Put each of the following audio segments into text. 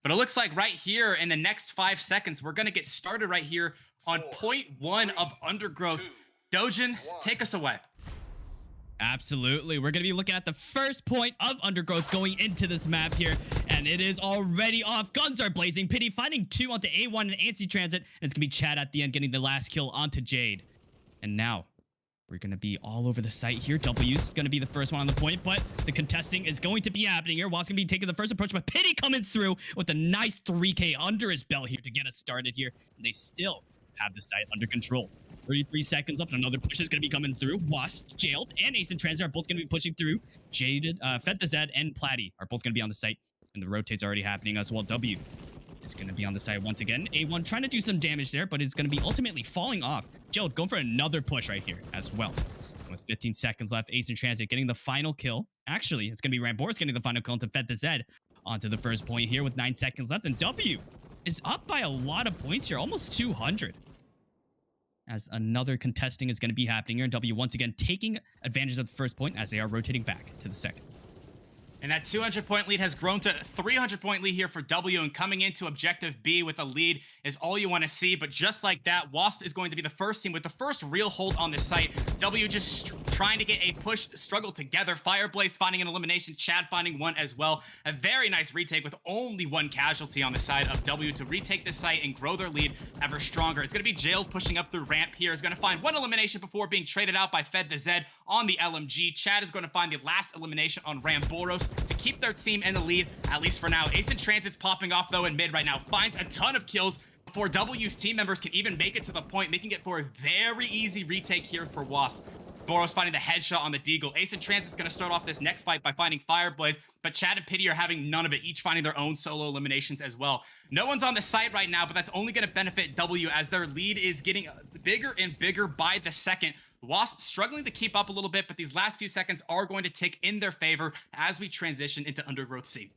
But it looks like right here in the next 5 seconds, we're going to get started right here on point one of Undergrowth. Dojin, take us away. Absolutely. We're going to be looking at the first point of Undergrowth going into this map here. And it is already off. Guns are blazing. Pity finding 2 onto A1 and Ansi Transit. And it's going to be Chad at the end getting the last kill onto Jade. And now we're going to be all over the site here. W's going to be the first one on the point, but the contesting is going to be happening here. Wasp going to be taking the first approach, but Pity coming through with a nice 3K under his belt here to get us started here. And they still have the site under control. 33 seconds left. Another push is going to be coming through. Wasp, Jailed, and Ace and Transit are both going to be pushing through. Jaded, Fed the Zed, and Platty are both going to be on the site. And the rotate's already happening as well. W is going to be on the side once again. A1 trying to do some damage there, but is going to be ultimately falling off. Jailed going for another push right here as well. With 15 seconds left, Ace and Transit getting the final kill. Actually, it's going to be Ramboros getting the final kill to Fed the Zed onto the first point here with 9 seconds left. And W is up by a lot of points here, almost 200. As another contesting is going to be happening here. And W once again taking advantage of the first point as they are rotating back to the second. And that 200-point lead has grown to 300-point lead here for W, and coming into Objective B with a lead is all you want to see. But just like that, WASP is going to be the first team with the first real hold on this site. W just trying to get a push struggle together. Fireblaze finding an elimination, Chad finding one as well. A very nice retake with only 1 casualty on the side of W to retake this site and grow their lead ever stronger. It's going to be Jailed pushing up through ramp here. Is going to find 1 elimination before being traded out by Fed the Zed on the LMG. Chad is going to find the last elimination on Ramboros to keep their team in the lead, at least for now. Ace and Transit's popping off, though, in mid right now. Finds a ton of kills before W's team members can even make it to the point, making it for a very easy retake here for WASP. Boros finding the headshot on the Deagle. Ace and Transit's going to start off this next fight by finding Fireblaze, but Chad and Pity are having none of it, each finding their own solo eliminations as well. No one's on the site right now, but that's only going to benefit W as their lead is getting bigger and bigger by the second. Wasp struggling to keep up a little bit, but these last few seconds are going to tick in their favor as we transition into Undergrowth C.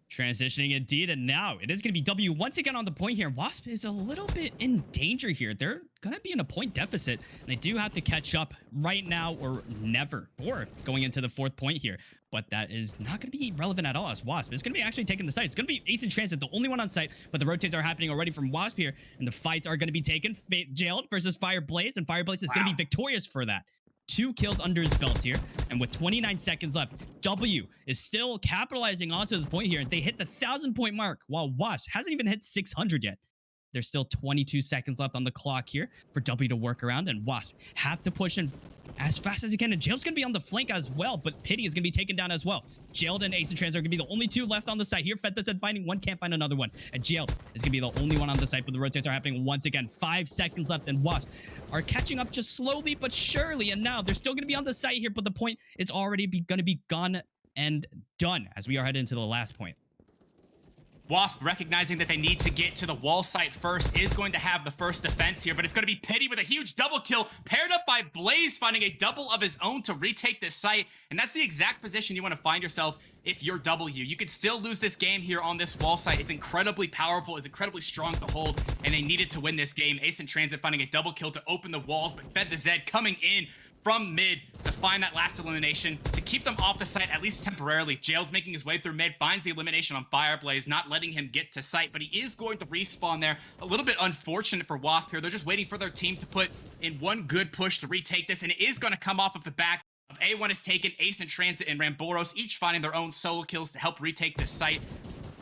Transitioning indeed, and now it is going to be W once again on the point here. Wasp is a little bit in danger here. They're going to be in a point deficit, and they do have to catch up right now or never, or going into the 4th point here. But that is not going to be relevant at all as Wasp is going to be actually taking the site. It's going to be Ace and Transit, the only one on site, but the rotates are happening already from Wasp here, and the fights are going to be taken. Jailed versus Fireblaze, and Fireblaze is going to be victorious for that. 2 kills under his belt here, and with 29 seconds left, W is still capitalizing onto this point here. They hit the 1,000-point mark, while Wasp hasn't even hit 600 yet. There's still 22 seconds left on the clock here for W to work around, and Wasp have to push in as fast as he can. And Jail's going to be on the flank as well, but Pity is going to be taken down as well. Jailed and Ace and Trans are going to be the only 2 left on the site here. Fed said finding one, can't find another one. And Jailed is going to be the only one on the site, but the rotates are happening once again. 5 seconds left, and Wasp are catching up just slowly but surely. And now they're still going to be on the site here, but the point is already going to be gone and done as we are headed into the last point. Wasp, recognizing that they need to get to the wall site first, is going to have the first defense here, but it's going to be Pity with a huge double kill, paired up by Blaze, finding a double of his own to retake this site, and that's the exact position you want to find yourself if you're W. You could still lose this game here on this wall site. It's incredibly powerful, it's incredibly strong to hold, and they needed to win this game. Ace and Transit finding a double kill to open the walls, but Fed the Zed coming in from mid to find that last elimination to keep them off the site, at least temporarily. Jailed's making his way through mid, finds the elimination on Fireblaze, not letting him get to site, but he is going to respawn there. A little bit unfortunate for Wasp here. They're just waiting for their team to put in one good push to retake this, and it is going to come off of the back of A1 is taken, Ace and Transit and Ramboros, each finding their own solo kills to help retake this site.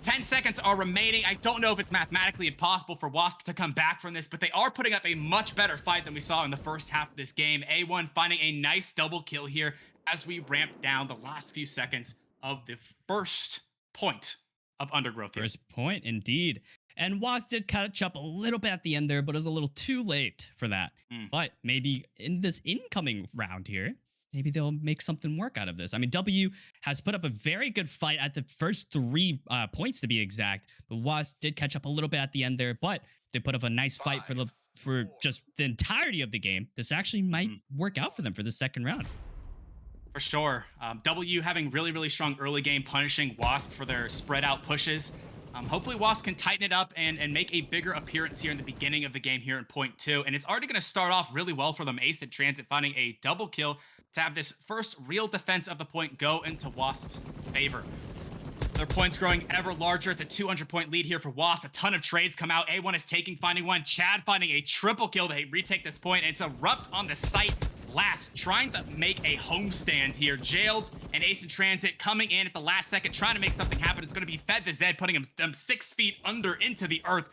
10 seconds are remaining. I don't know if it's mathematically impossible for WASP to come back from this, but they are putting up a much better fight than we saw in the first half of this game. A1 finding a nice double kill here as we ramp down the last few seconds of the first point of Undergrowth here. First point, indeed. And WASP did catch up a little bit at the end there, but it was a little too late for that. But maybe in this incoming round here, maybe they'll make something work out of this. I mean, W has put up a very good fight at the first 3 points to be exact, but Wasp did catch up a little bit at the end there, but they put up a nice fight for just the entirety of the game. This actually might work out for them for the second round. For sure. W having really, really strong early game, punishing Wasp for their spread out pushes. Hopefully Wasp can tighten it up and make a bigger appearance here in the beginning of the game here in point 2. And it's already going to start off really well for them. Ace and Transit finding a double kill to have this first real defense of the point go into Wasp's favor. The Their points growing ever larger. It's a 200-point lead here for WASP. A ton of trades come out. A1 is taking, finding one. Chad finding a triple kill to retake this point. It's Erupt on the site last, trying to make a homestand here. Jailed and Ace in Transit coming in at the last second, trying to make something happen. It's going to be Fed the Zed, putting them 6 feet under into the earth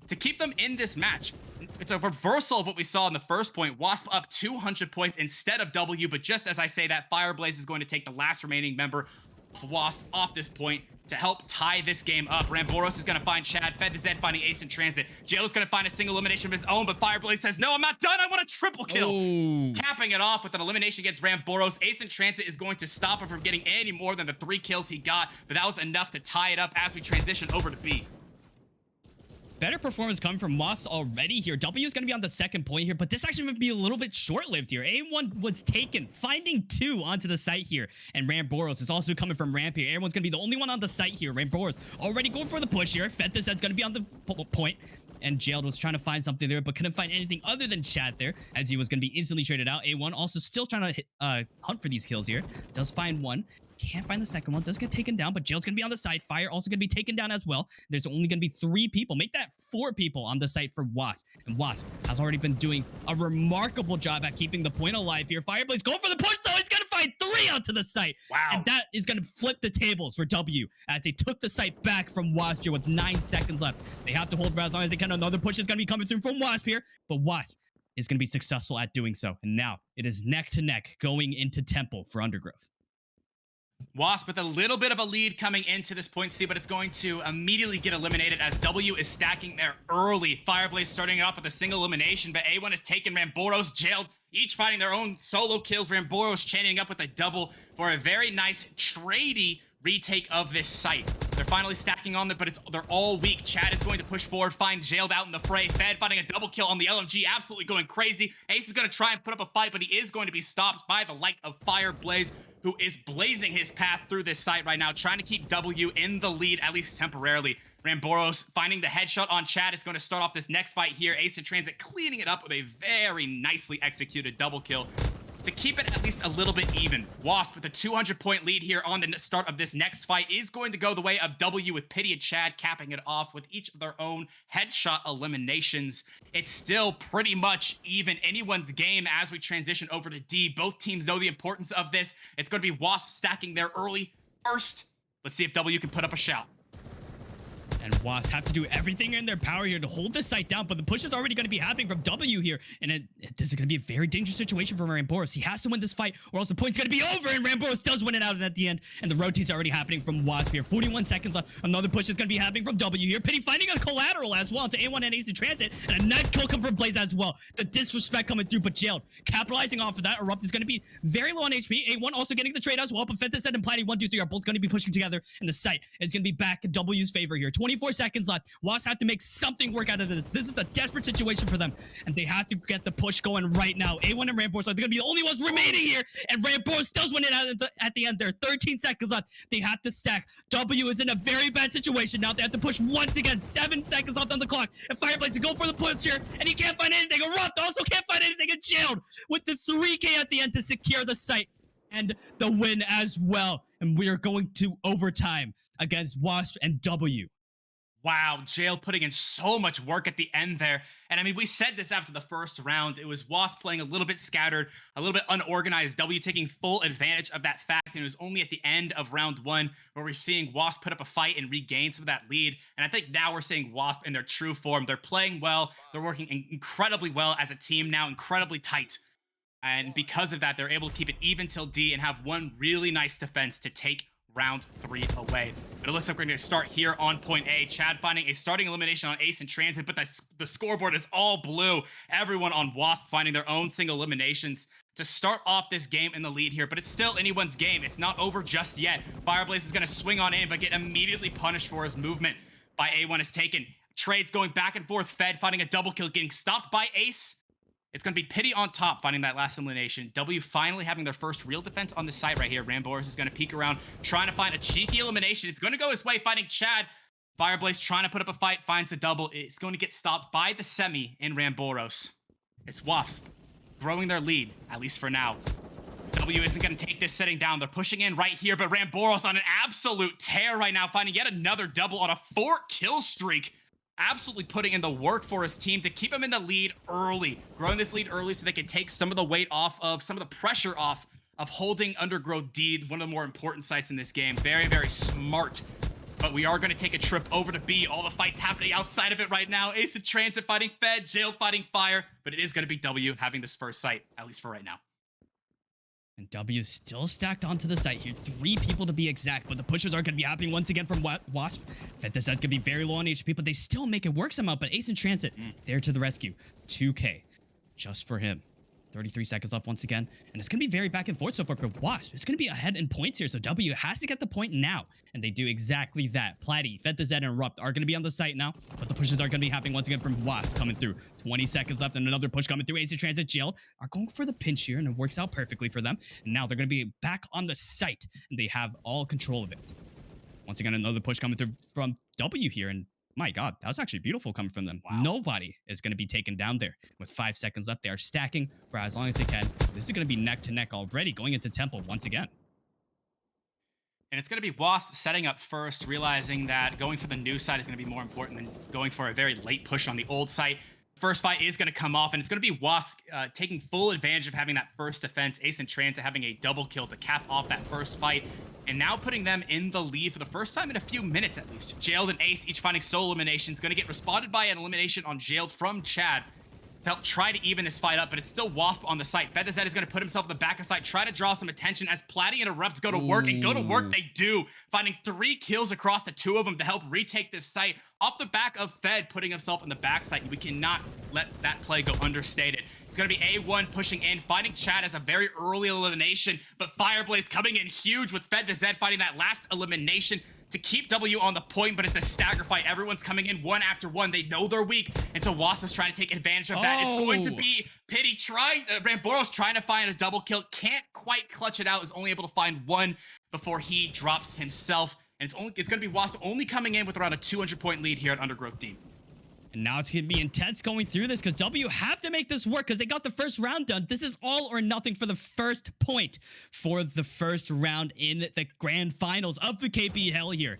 to keep them in this match. It's a reversal of what we saw in the first point. WASP up 200 points instead of W, but just as I say that, Fireblaze is going to take the last remaining member of WASP off this point to help tie this game up. Ramboros is going to find Chad. Fed the Zed finding Ace in Transit. Jail's going to find a single elimination of his own, but Fireblaze says, no, I'm not done. I want a triple kill. Oh. Capping it off with an elimination against Ramboros. Ace in Transit is going to stop him from getting any more than the 3 kills he got, but that was enough to tie it up as we transition over to B. Better performance coming from WASP already here. W is going to be on the second point here, but this actually might be a little bit short-lived here. A1 was taken, finding 2 onto the site here, and Ramboros is also coming from ramp here. Everyone's going to be the only one on the site here. Ramboros already going for the push here. Fethis is going to be on the point, and Jailed was trying to find something there, but couldn't find anything other than Chad there, as he was going to be instantly traded out. A1 also still trying to hunt for these kills here. Does find one. Can't find the second one. Does get taken down, but Jail's going to be on the site. Fire also going to be taken down as well. There's only going to be 3 people. Make that 4 people on the site for WASP. And WASP has already been doing a remarkable job at keeping the point alive here. Fireblaze going for the push, though. He's going to find 3 onto the site. Wow. And that is going to flip the tables for W as they took the site back from WASP here with 9 seconds left. They have to hold for as long as they can. Another push is going to be coming through from WASP here, but WASP is going to be successful at doing so. And now it is neck to neck going into Temple for Undergrowth. WASP with a little bit of a lead coming into this point C, but it's going to immediately get eliminated as W is stacking there early. Fireblaze starting it off with a single elimination, but A1 is taken. Ramboros, Jailed, each finding their own solo kills. Ramboros chaining up with a double for a very nice tradey retake of this site. They're finally stacking on it, but they're all weak. Chad is going to push forward, find Jailed out in the fray. Fed finding a double kill on the LMG, absolutely going crazy. Ace is going to try and put up a fight, but he is going to be stopped by the like of Fireblaze, who is blazing his path through this site right now, trying to keep W in the lead, at least temporarily. Ramboros finding the headshot on Chad is going to start off this next fight here. Ace in Transit cleaning it up with a very nicely executed double kill to keep it at least a little bit even. WASP with a 200-point lead here on the start of this next fight is going to go the way of W, with Pity and Chad capping it off with each of their own headshot eliminations. It's still pretty much even anyone's game as we transition over to D. Both teams know the importance of this. It's going to be WASP stacking there early first. Let's see if W can put up a shout. And WASP have to do everything in their power here to hold this site down, but the push is already going to be happening from W here, and this is going to be a very dangerous situation for Ramboros. He has to win this fight, or else the point's going to be over, and Ramboros does win it out at the end, and the rotate's already happening from WASP here. 41 seconds left. Another push is going to be happening from W here. Pity finding a collateral as well to A1 and Ace in Transit, and a nice kill come from Blaze as well. The disrespect coming through, but Jailed capitalizing off of that. Erupt is going to be very low on HP. A1 also getting the trade as well, but Fethis and Planning 1, 2, 3 are both going to be pushing together, and the site is going to be back in W's favor here. 24 seconds left. WASP have to make something work out of this. This is a desperate situation for them, and they have to get the push going right now. A1 and Ramboros are going to be the only ones remaining here, and Ramboros does win it out at the end there. 13 seconds left. They have to stack. W is in a very bad situation now. They have to push once again. 7 seconds left on the clock, and Fireblaze to go for the push here, and he can't find anything. Erupt also can't find anything, and Jailed with the 3K at the end to secure the site and the win as well. And we are going to overtime against WASP and W. Wow, Jail putting in so much work at the end there. And I mean, we said this after the first round. It was WASP playing a little bit scattered, a little bit unorganized, W taking full advantage of that fact. And it was only at the end of round 1 where we're seeing WASP put up a fight and regain some of that lead. And I think now we're seeing WASP in their true form. They're playing well. They're working incredibly well as a team now, incredibly tight. And because of that, they're able to keep it even till D and have one really nice defense to take round 3 away. But it looks like we're going to start here on point A. Chad finding a starting elimination on Ace in Transit, but the scoreboard is all blue. Everyone on WASP finding their own single eliminations to start off this game in the lead here, but it's still anyone's game. It's not over just yet. Fireblaze is going to swing on in, but get immediately punished for his movement by A1 is taken. Trades going back and forth. Fed finding a double kill, getting stopped by Ace. It's going to be Pity on top, finding that last elimination. W finally having their first real defense on the site right here. Ramboros is going to peek around, trying to find a cheeky elimination. It's going to go his way, finding Chad. Fireblaze trying to put up a fight, finds the double. It's going to get stopped by the semi in Ramboros. It's WASP growing their lead, at least for now. W isn't going to take this sitting down. They're pushing in right here, but Ramboros on an absolute tear right now, finding yet another double on a 4-kill streak. Absolutely putting in the work for his team to keep him in the lead early, growing this lead early so they can take some of the weight off of, some of the pressure off of holding Undergrowth D, one of the more important sites in this game. Very, very smart. But we are going to take a trip over to B. All the fights happening outside of it right now. Ace in Transit fighting Fed, Jailed fighting Fire, but it is going to be W having this first site, at least for right now. And W still stacked onto the site here. 3 people to be exact, but the pushes are going to be happening once again from WASP. Fed this set could be very low on HP, but they still make it work somehow. But Ace in Transit, there to the rescue. 2K, just for him. 33 seconds left once again. And it's going to be very back and forth so far for WASP. It's going to be ahead in points here, so W has to get the point now. And they do exactly that. Platty, Fed the Z, and Erupt are going to be on the site now, but the pushes are going to be happening once again from WASP coming through. 20 seconds left and another push coming through. Ace in Transit, Jailed are going for the pinch here, and it works out perfectly for them. And now they're going to be back on the site, and they have all control of it. Once again, another push coming through from W here, and my God, that was actually beautiful coming from them. Wow. Nobody is going to be taken down there. With 5 seconds left, they are stacking for as long as they can. This is going to be neck to neck already going into Temple once again. And it's going to be WASP setting up first, realizing that going for the new side is going to be more important than going for a very late push on the old site. First fight is going to come off, and it's going to be WASP taking full advantage of having that first defense. Ace in Transit having a double kill to cap off that first fight, and now putting them in the lead for the first time in a few minutes at least. Jailed and Ace each finding solo eliminations. Going to get responded by an elimination on Jailed from Chad to help try to even this fight up, but it's still WASP on the site. Fed the Z is going to put himself on the back of site, try to draw some attention as Platty and Erupt go to work, and go to work they do, finding 3 kills across the 2 of them to help retake this site off the back of Fed putting himself on the back site. We cannot let that play go understated. It's going to be A1 pushing in, finding Chad as a very early elimination, but Fireblaze coming in huge with Fed the Z fighting that last elimination to keep W on the point, but it's a stagger fight. Everyone's coming in one after one. They know they're weak, and so WASP is trying to take advantage of that. It's going to be Pity trying, Ramboros trying to find a double kill. Can't quite clutch it out, is only able to find one before he drops himself. And it's going to be WASP only coming in with around a 200-point lead here at Undergrowth D. And now it's going to be intense going through this because W have to make this work because they got the first round done. This is all or nothing for the first point for the first round in the grand finals of the KPL here.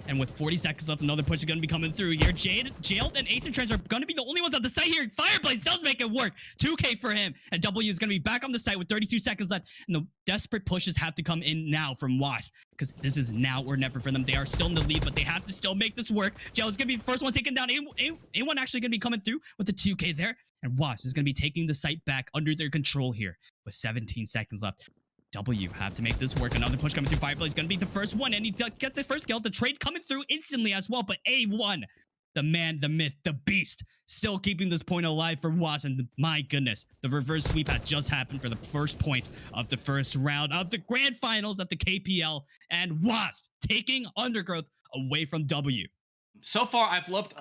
And with 40 seconds left, another push is going to be coming through here. Jailed and Ace and Trez are going to be the only ones on the site here. Fireblaze does make it work. 2K for him. And W is going to be back on the site with 32 seconds left. And the desperate pushes have to come in now from WASP. Because this is now or never for them. They are still in the lead, but they have to still make this work. Jailed is going to be the first one taken down. A1 actually going to be coming through with the 2K there. And WASP is going to be taking the site back under their control here with 17 seconds left. W have to make this work. Another push coming through. Fireblaze is going to be the first one, and he get the first kill. The trade coming through instantly as well, but A1, the man, the myth, the beast, still keeping this point alive for WASP, and my goodness, the reverse sweep had just happened for the first point of the first round of the grand finals of the KPL, and WASP taking Undergrowth away from W. So far, I've loved,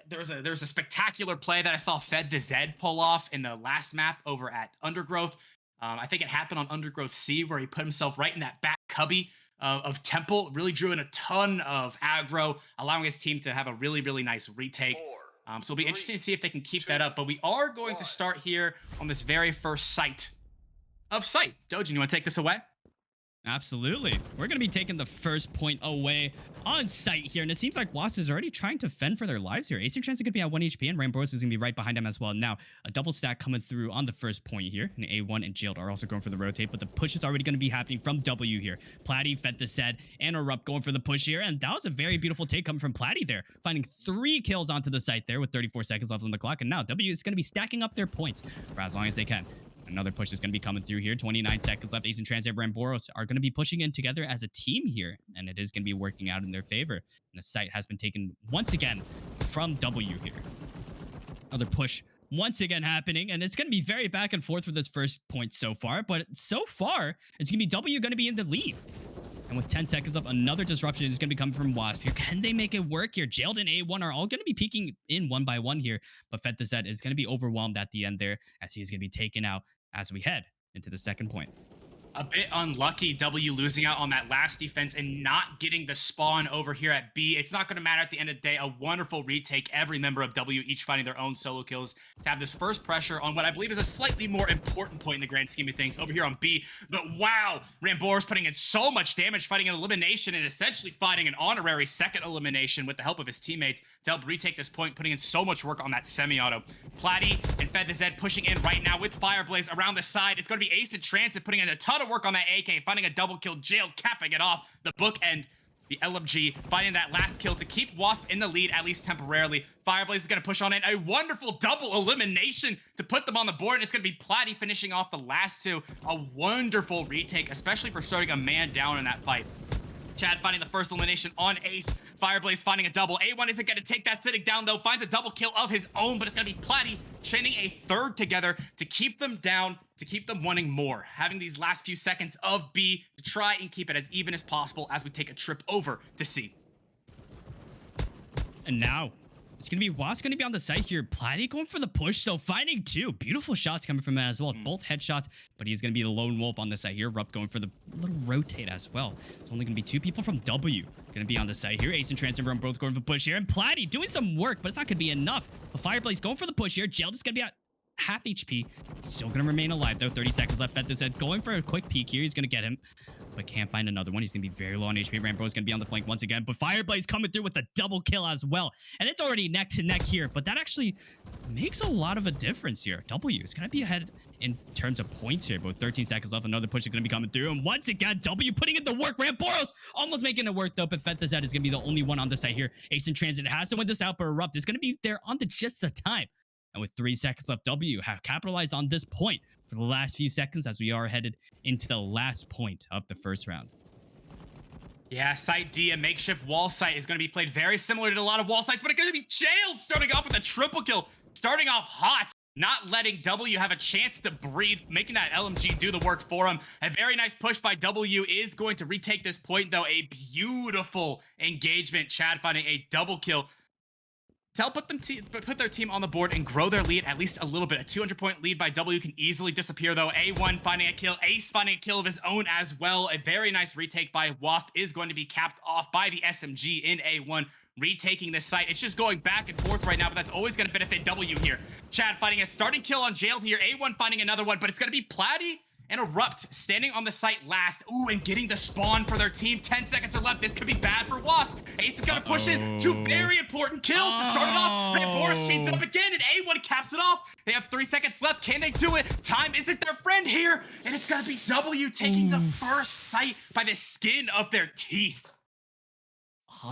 there was a spectacular play that I saw Fed the Z pull off in the last map over at Undergrowth. I think it happened on Undergrowth C, where he put himself right in that back cubby of Temple, really drew in a ton of aggro, allowing his team to have a really, really nice retake. So it'll be interesting to see if they can keep that up. But we are going to start here on this very first site of sight. Dojin, you want to take this away? Absolutely. We're going to be taking the first point away on site here. And it seems like WASP is already trying to fend for their lives here. Ace in Transit could be at 1 HP, and Ramboros is going to be right behind him as well. Now, a double stack coming through on the first point here. And A1 and Jailed are also going for the rotate, but the push is already going to be happening from W here. Platty, Fed the Set, and Erupt going for the push here. And that was a very beautiful take coming from Platty there, finding 3 kills onto the site there with 34 seconds left on the clock. And now W is going to be stacking up their points for as long as they can. Another push is going to be coming through here. 29 seconds left. Ace in Transit and Ramboros are going to be pushing in together as a team here, and it is going to be working out in their favor. And the site has been taken once again from W here. Another push once again happening, and it's going to be very back and forth with this first point so far, but so far, it's going to be W going to be in the lead. And with 10 seconds left, another disruption is going to be coming from WASP here. Can they make it work here? Jailed and A1 are all going to be peeking in one by one here, but Fed the Set is going to be overwhelmed at the end there as he's going to be taken out as we head into the second point. A bit unlucky, W losing out on that last defense and not getting the spawn over here at B. It's not going to matter at the end of the day. A wonderful retake. Every member of W each finding their own solo kills to have this first pressure on what I believe is a slightly more important point in the grand scheme of things over here on B. But wow, Rambora's putting in so much damage, fighting an elimination and essentially fighting an honorary second elimination with the help of his teammates to help retake this point, putting in so much work on that semi-auto. Platty and Fed the Zed pushing in right now with Fireblaze around the side. It's going to be Ace in Transit putting in a ton of work on that AK, finding a double kill, Jailed capping it off. The bookend, the LMG finding that last kill to keep WASP in the lead, at least temporarily. Fireblaze is going to push on in a wonderful double elimination to put them on the board, and it's going to be Platty finishing off the last two. A wonderful retake, especially for starting a man down in that fight. Chad finding the first elimination on Ace. Fireblaze finding a double. A1 isn't going to take that sitting down, though. Finds a double kill of his own, but it's going to be Platty chaining a third together to keep them down, to keep them wanting more. Having these last few seconds of B to try and keep it as even as possible as we take a trip over to C. And now, it's going to be WASP going to be on the site here. Platty going for the push, so finding two. Beautiful shots coming from him as well. Both headshots, but he's going to be the lone wolf on the site here. Rupt going for the little rotate as well. It's only going to be two people from W going to be on the site here. Ace and Transit Room both going for the push here. And Platty doing some work, but it's not going to be enough. The Fireblaze going for the push here. Jailed is going to be at half HP. Still going to remain alive, though. 30 seconds left. Fed this head going for a quick peek here. He's going to get him, but can't find another one. He's going to be very low on HP. Rambo is going to be on the flank once again, but Fireblaze coming through with a double kill as well. And it's already neck to neck here, but that actually makes a lot of a difference here. W is going to be ahead in terms of points here, but with 13 seconds left, another push is going to be coming through. And once again, W putting in the work. Ramboros almost making it work, though, but Fed is going to be the only one on the site here. Ace in Transit has to win this out, but Erupt is going to be there on the just the time. And with 3 seconds left, W have capitalized on this point for the last few seconds as we are headed into the last point of the first round. Yeah, Site D, a makeshift wall site, is going to be played very similar to a lot of wall sites, but it's going to be Jailed starting off with a triple kill, starting off hot, not letting W have a chance to breathe, making that LMG do the work for him. A very nice push by W is going to retake this point, though. A beautiful engagement. Chad finding a double kill to help put their team on the board and grow their lead at least a little bit. A 200-point lead by W can easily disappear, though. A1 finding a kill. Ace finding a kill of his own as well. A very nice retake by WASP is going to be capped off by the SMG in A1, retaking this site. It's just going back and forth right now, but that's always going to benefit W here. Chad finding a starting kill on Jailed here. A1 finding another one, but it's going to be Platty and Erupt standing on the site last. Ooh, and getting the spawn for their team. 10 seconds are left. This could be bad for WASP. Ace is going to push in. Two very important kills to start it off. Boris chains it up again, and A1 caps it off. They have 3 seconds left. Can they do it? Time isn't their friend here, and it's going to be W taking the first site by the skin of their teeth.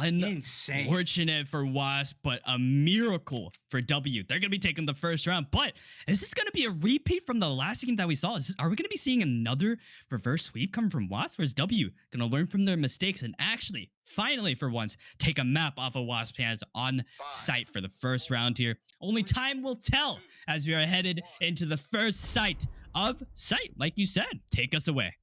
Insane. Unfortunate for WASP, but a miracle for W. They're going to be taking the first round. But is this going to be a repeat from the last game that we saw? Are we going to be seeing another reverse sweep coming from WASP? Or is W going to learn from their mistakes and actually, finally for once, take a map off of WASP hands on site for the first round here? Only time will tell as we are headed into the first site of site. Like you said, take us away.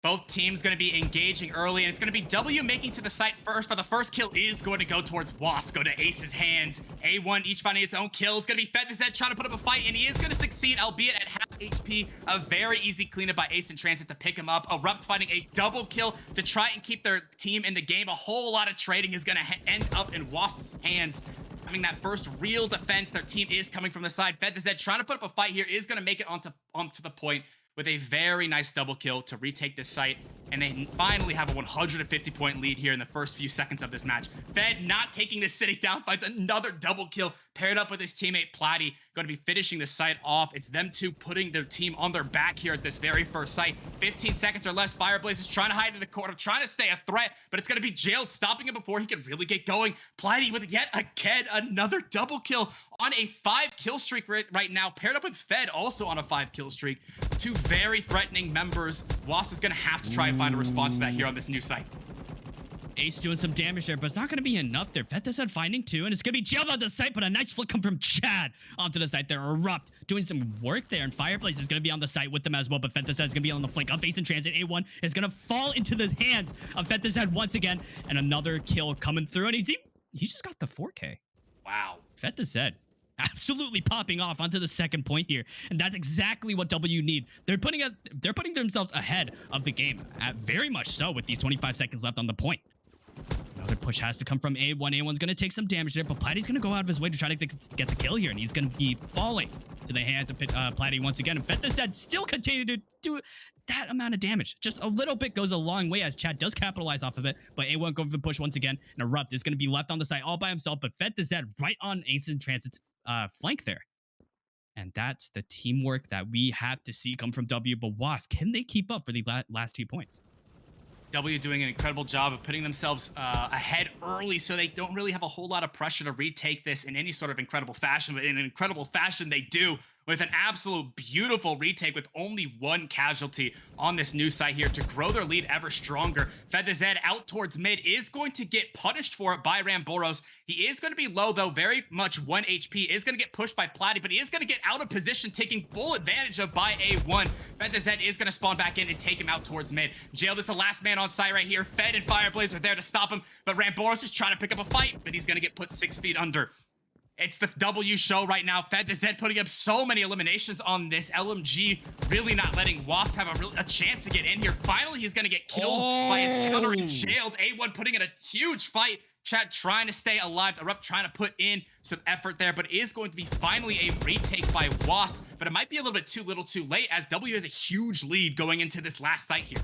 Both teams going to be engaging early, and it's going to be W making to the site first, but the first kill is going to go towards WASP, go to Ace's hands. A1 each finding its own kill. It's going to be Fed this head trying to put up a fight, and he is going to succeed, albeit at half HP. A very easy cleanup by Ace in Transit to pick him up. Erupt finding a double kill to try and keep their team in the game. A whole lot of trading is going to end up in WASP's hands. Having that first real defense, their team is coming from the side. Fed this head trying to put up a fight here is going to make it onto the point with a very nice double kill to retake this site. And they finally have a 150-point lead here in the first few seconds of this match. Fed not taking this city down, finds another double kill, paired up with his teammate Platty, going to be finishing the site off. It's them two putting their team on their back here at this very first site. 15 seconds or less. Fireblaze is trying to hide in the corner, trying to stay a threat, but it's going to be Jailed, stopping him before he can really get going. Platty with yet again another double kill on a 5-kill streak right now, paired up with Fed also on a 5-kill streak. Two very threatening members. WASP is going to have to try and find a response to that here on this new site. Ace doing some damage there, but it's not going to be enough there. Fed this on finding two, and it's going to be Jailed on the site, but a nice flick come from Chad onto the site there. Erupt doing some work there, and Fireplace is going to be on the site with them as well, but Fed this is going to be on the flank of Ace in Transit. A1 is going to fall into the hands of Fed this once again, and another kill coming through, and he just got the 4K. Wow. Fed this absolutely popping off onto the second point here, and that's exactly what W need. They're putting themselves ahead of the game, very much so, with these 25 seconds left on the point. Another push has to come from A1. A1's going to take some damage there, but Platty's going to go out of his way to try to get the kill here, and he's going to be falling to the hands of Platty once again. And FetTheZed still continue to do that amount of damage. Just a little bit goes a long way, as Chad does capitalize off of it, but A1 go for the push once again, and Erupt is going to be left on the side all by himself, but FetTheZed right on Ace in Transit's flank there. And that's the teamwork that we have to see come from W, but WASP, can they keep up for the last 2 points? W doing an incredible job of putting themselves ahead early, so they don't really have a whole lot of pressure to retake this in any sort of incredible fashion, but in an incredible fashion they do, with an absolute beautiful retake with only one casualty on this new site here to grow their lead ever stronger. FetTheZed out towards mid is going to get punished for it by Ramboros. He is going to be low though, very much 1 HP, is going to get pushed by Platty, but he is going to get out of position, taking full advantage of by A1. FetTheZed is going to spawn back in and take him out towards mid. Jailed is the last man on site right here. Fed and Fireblaze are there to stop him, but Ramboros is trying to pick up a fight, but he's going to get put 6 feet under. It's the W show right now. FetTheZed putting up so many eliminations on this. LMG really not letting WASP have a chance to get in here. Finally, he's going to get killed by his counter and jailed. A1 putting in a huge fight. Chat trying to stay alive. Erupt trying to put in some effort there, but it is going to be finally a retake by WASP. But it might be a little bit too little too late, as W has a huge lead going into this last site here.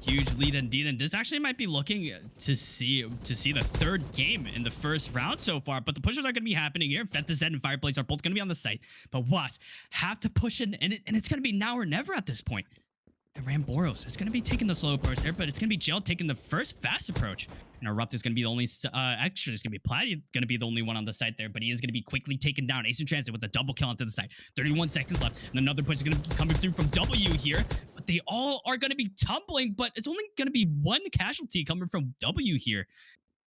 Huge lead indeed, and this actually might be looking to see the third game in the first round so far, but the pushes are going to be happening here. FetTheZed and Fireblaze are both going to be on the site, but WASP have to push in, and it's going to be now or never at this point. And Ramboros is going to be taking the slow approach there, but it's going to be Jail taking the first fast approach. And Erupt is going to be the only, actually, it's going to be Platty going to be the only one on the site there, but he is going to be quickly taken down. Ace in Transit with a double kill onto the site. 31 seconds left, and another push is going to be coming through from W here, but they all are going to be tumbling, but it's only going to be one casualty coming from W here.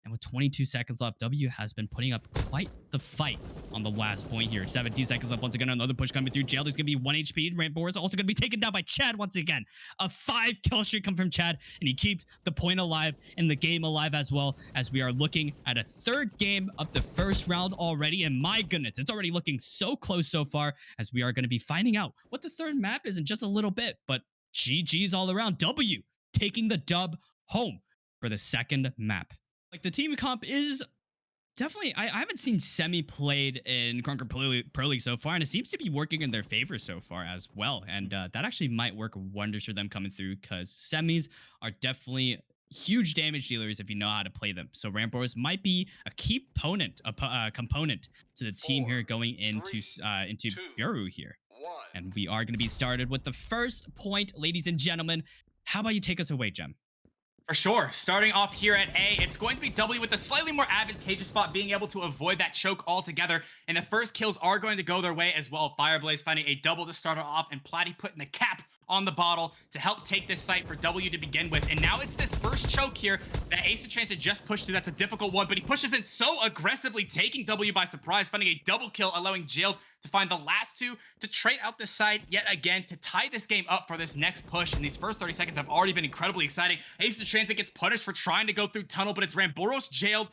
And with 22 seconds left, W has been putting up quite the fight on the last point here. 17 seconds left. Once again, another push coming through. Jail, there's going to be 1 HP. Ramboros also going to be taken down by Chad once again. A 5 kill streak come from Chad, and he keeps the point alive and the game alive as well, as we are looking at a third game of the first round already. And my goodness, it's already looking so close so far, as we are going to be finding out what the third map is in just a little bit. But GG's all around. W taking the dub home for the second map. Like, the team comp is definitely, I haven't seen Semi played in Krunker Pro League so far, and it seems to be working in their favor so far as well. And that actually might work wonders for them coming through, because Semis are definitely huge damage dealers if you know how to play them. So Ramboros might be a key component to the team here going into Buru here. And we are going to be started with the first point, ladies and gentlemen. How about you take us away, Jem? For sure. Starting off here at A, it's going to be W with a slightly more advantageous spot, being able to avoid that choke altogether. And the first kills are going to go their way as well. Fireblaze finding a double to start it off, and Platty putting the cap on the bottle to help take this site for W to begin with. And now it's this first choke here that Ace of Transit just pushed through. That's a difficult one, but he pushes in so aggressively, taking W by surprise, finding a double kill, allowing Jailed to find the last two to trade out the side yet again to tie this game up for this next push. And these first 30 seconds have already been incredibly exciting. Ace of Transit gets punished for trying to go through tunnel, but it's Ramboros Jailed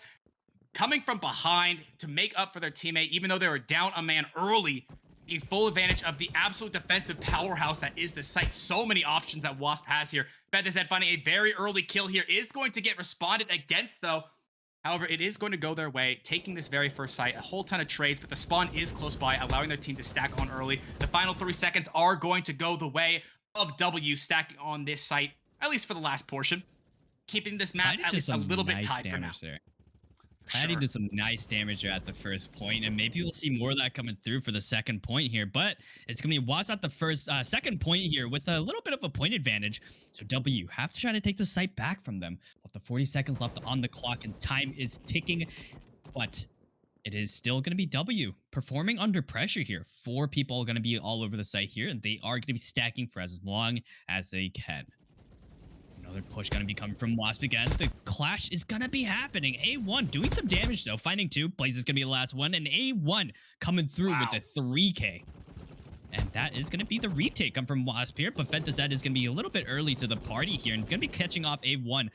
coming from behind to make up for their teammate, even though they were down a man early. Taking full advantage of the absolute defensive powerhouse that is the site. So many options that WASP has here. FetTheZed finding a very early kill here is going to get responded against though. However, it is going to go their way, taking this very first site. A whole ton of trades, but the spawn is close by, allowing their team to stack on early. The final 3 seconds are going to go the way of W stacking on this site, at least for the last portion. Keeping this map at least a little bit tied for now. Platty did some nice damage at the first point, and maybe we'll see more of that coming through for the second point here. But it's going to be WASP at the second point here with a little bit of a point advantage. So W have to try to take the site back from them. With the 40 seconds left on the clock, and time is ticking. But it is still going to be W performing under pressure here. 4 people are going to be all over the site here, and they are going to be stacking for as long as they can. Another push going to be coming from WASP again. The clash is going to be happening. A1 doing some damage, though. Finding 2. Blaze is going to be the last one. And A1 coming through with a 3K. And that is going to be the retake come from WASP here. But FetTheZed is going to be a little bit early to the party here. And it's going to be catching off A1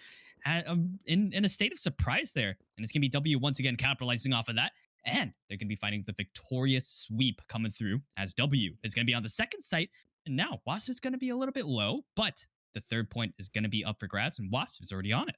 in a state of surprise there. And it's going to be W once again capitalizing off of that. And they're going to be finding the victorious sweep coming through as W is going to be on the second site. And now WASP is going to be a little bit low, but the third point is going to be up for grabs, and WASP is already on it.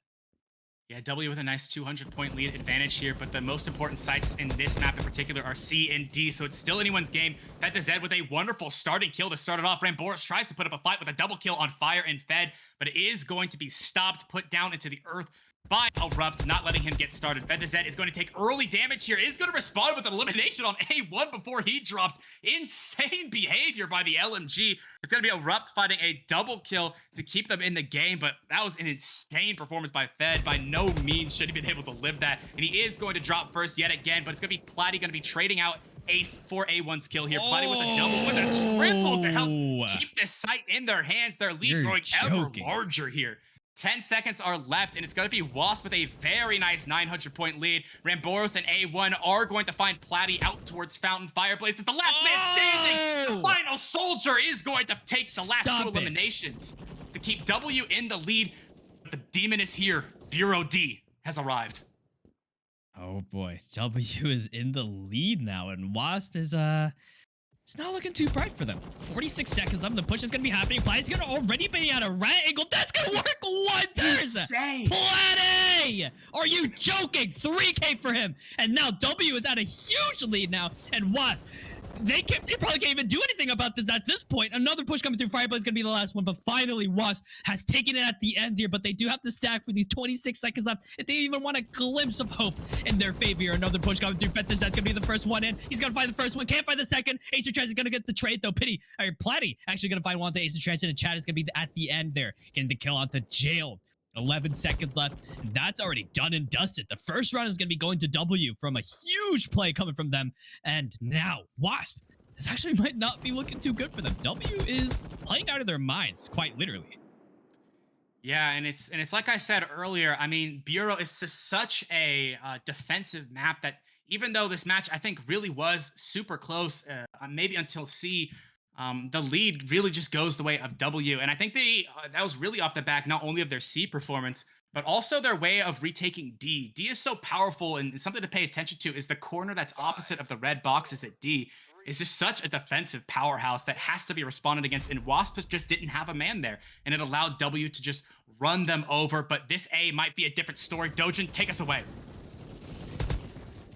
Yeah, W with a nice 200-point lead advantage here, but the most important sites in this map in particular are C and D, so it's still anyone's game. Fed the Zed with a wonderful starting kill to start it off. Ramboros tries to put up a fight with a double kill on Fire and Fed, but it is going to be stopped, put down into the earth by Erupt, not letting him get started. Fed the Zed is going to take early damage here, is going to respond with an elimination on A1 before he drops. Insane behavior by the LMG. It's going to be Erupt fighting a double kill to keep them in the game, but that was an insane performance by Fed. By no means should he been able to live that, and he is going to drop first yet again, but it's going to be Platty going to be trading out Ace for A1's kill here. Platty with a double, with a triple to help keep this site in their hands. Their lead growing ever larger here. 10 seconds are left, and it's going to be WASP with a very nice 900-point lead. Ramboros and A1 are going to find Platty out towards Fountain. Fireplace is the last man standing. The final soldier is going to take the last two eliminations to keep W in the lead. But the demon is here. Bureau D has arrived. Oh boy, W is in the lead now, and WASP is it's not looking too bright for them. 46 seconds left. The push is going to be happening. Platty's going to already be at a right angle. That's going to work wonders. Insane. Platty! Are you joking? 3K for him. And now W is at a huge lead now. And WASP, they probably can't even do anything about this at this point. Another push coming through. Fireblade is going to be the last one. But finally, WASP has taken it at the end here. But they do have to stack for these 26 seconds left. If they even want a glimpse of hope in their favor here. Another push coming through. Fettis, that's going to be the first one in. He's going to find the first one. Can't find the second. Ace of Trans is going to get the trade, though. Platty actually going to find one to Ace of Trans. And Chad is going to be at the end there. Getting the kill onto Jailed. 11 seconds left. That's already done and dusted. The first round is going to be going to W from a huge play coming from them. And now, WASP, this actually might not be looking too good for them. W is playing out of their minds, quite literally. Yeah, and it's like I said earlier, I mean, Bureau is just such a defensive map that even though this match, I think, really was super close, maybe until C, the lead really just goes the way of W. And I think that was really off the back, not only of their C performance, but also their way of retaking D. D is so powerful, and something to pay attention to is the corner that's opposite of the red boxes at D. Is just such a defensive powerhouse that has to be responded against, and WASP just didn't have a man there, and it allowed W to just run them over. But this A might be a different story. Dojin, take us away.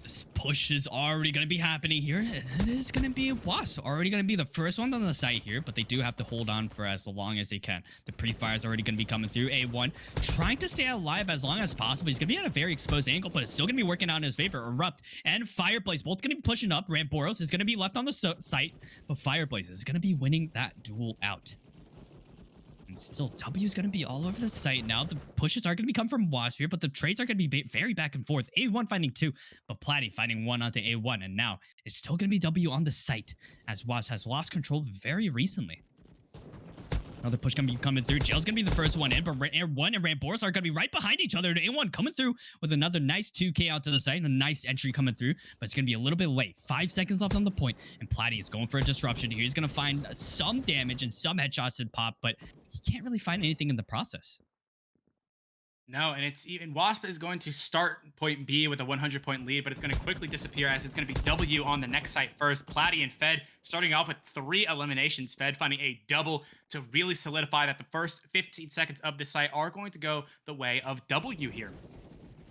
This push is already going to be happening here. It is going to be WASP already going to be the first one on the site here, but they do have to hold on for as long as they can. The pre-fire is already going to be coming through. A1 trying to stay alive as long as possible. He's going to be at a very exposed angle, but it's still going to be working out in his favor. Erupt and Fireplace both going to be pushing up. Ramboros is going to be left on the site, but Fireplace is going to be winning that duel out. And still, W is going to be all over the site now. The pushes are going to be coming from WASP here, but the trades are going to be very back and forth. A1 finding two, but Platty finding one onto A1. And now it's still going to be W on the site as WASP has lost control very recently. Another push going to be coming through. Jail's going to be the first one in, but A1 and Ramboros are going to be right behind each other. And A1 coming through with another nice 2K out to the site and a nice entry coming through, but it's going to be a little bit late. 5 seconds left on the point, and Platty is going for a disruption here. He's going to find some damage and some headshots to pop, but he can't really find anything in the process. No, and it's even WASP is going to start point B with a 100-point lead, but it's going to quickly disappear as it's going to be W on the next site first. Platty and Fed starting off with 3 eliminations. Fed finding a double to really solidify that the first 15 seconds of this site are going to go the way of W here.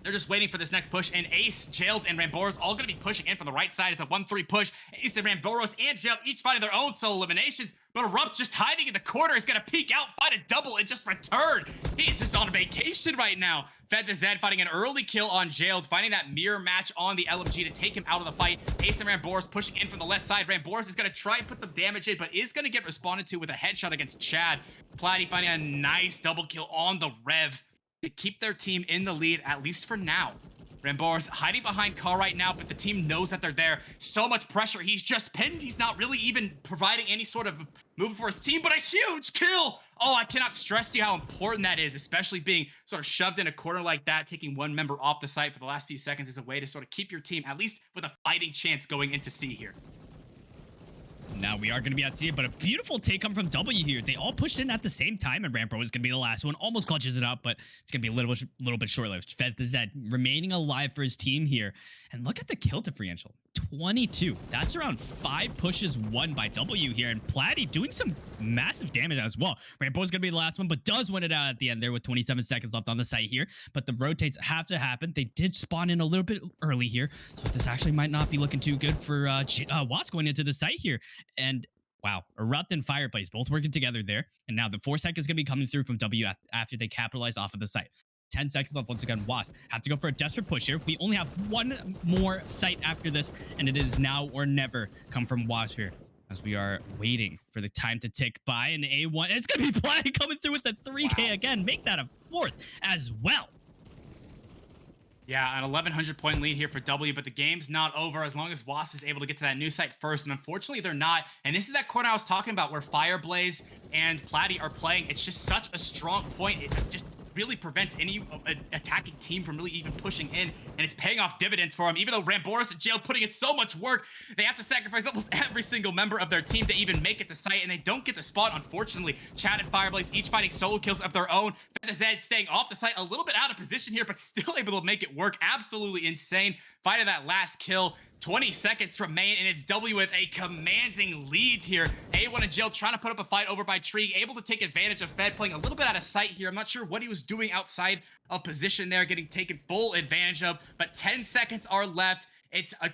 They're just waiting for this next push, and Ace, Jailed, and Ramboros all going to be pushing in from the right side. It's a 1-3 push. Ace and Ramboros and Jailed each finding their own solo eliminations, but Erupt just hiding in the corner is going to peek out, find a double, and just return. He's just on vacation right now. Fed the Zed finding an early kill on Jailed, finding that mirror match on the LMG to take him out of the fight. Ace and Ramboros pushing in from the left side. Ramboros is going to try and put some damage in, but is going to get responded to with a headshot against Chad. Platty finding a nice double kill on the Rev to keep their team in the lead, at least for now. Ramboros hiding behind Car right now, but the team knows that they're there. So much pressure. He's just pinned. He's not really even providing any sort of move for his team, but a huge kill. Oh, I cannot stress to you how important that is, especially being sort of shoved in a corner like that. Taking one member off the site for the last few seconds is a way to sort of keep your team at least with a fighting chance going into C here. Now we are going to be at C, but a beautiful take come from W here. They all pushed in at the same time, and Rampro is going to be the last one. Almost clutches it up, but it's going to be a little bit short-lived. Fed the Zed remaining alive for his team here. And look at the kill differential. 22. That's around 5 pushes won by W here. And Platty doing some massive damage as well. Rampro is going to be the last one, but does win it out at the end there with 27 seconds left on the site here. But the rotates have to happen. They did spawn in a little bit early here. So this actually might not be looking too good for WASP going into the site here. And wow, Erupt and Fireplace both working together there. And now the 4 seconds going to be coming through from W after they capitalize off of the site. 10 seconds left once again. WASP have to go for a desperate push here. We only have one more site after this, and it is now or never come from WASP here. As we are waiting for the time to tick by, and A1, it's going to be Platty coming through with the 3K again. Make that a 4th as well. Yeah, an 1,100 point lead here for W, but the game's not over as long as WASP is able to get to that new site first, and unfortunately they're not. And this is that corner I was talking about where Fireblaze and Platty are playing. It's just such a strong point. It just really prevents any attacking team from really even pushing in, and it's paying off dividends for them. Even though Ramboris and Jail putting in so much work, they have to sacrifice almost every single member of their team to even make it to site, and they don't get the spot, unfortunately. Chad and Fireblaze each finding solo kills of their own. Zed staying off the site, a little bit out of position here, but still able to make it work. Absolutely insane. Finding that last kill. 20 seconds remain, and it's W with a commanding lead here. A1 and Jill trying to put up a fight over by Tree, able to take advantage of Fed playing a little bit out of sight here. I'm not sure what he was doing outside of position there, getting taken full advantage of, but 10 seconds are left. It's a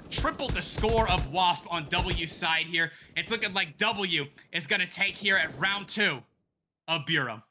triple the score of WASP on W's side here. It's looking like W is going to take here at round 2 of Bureau.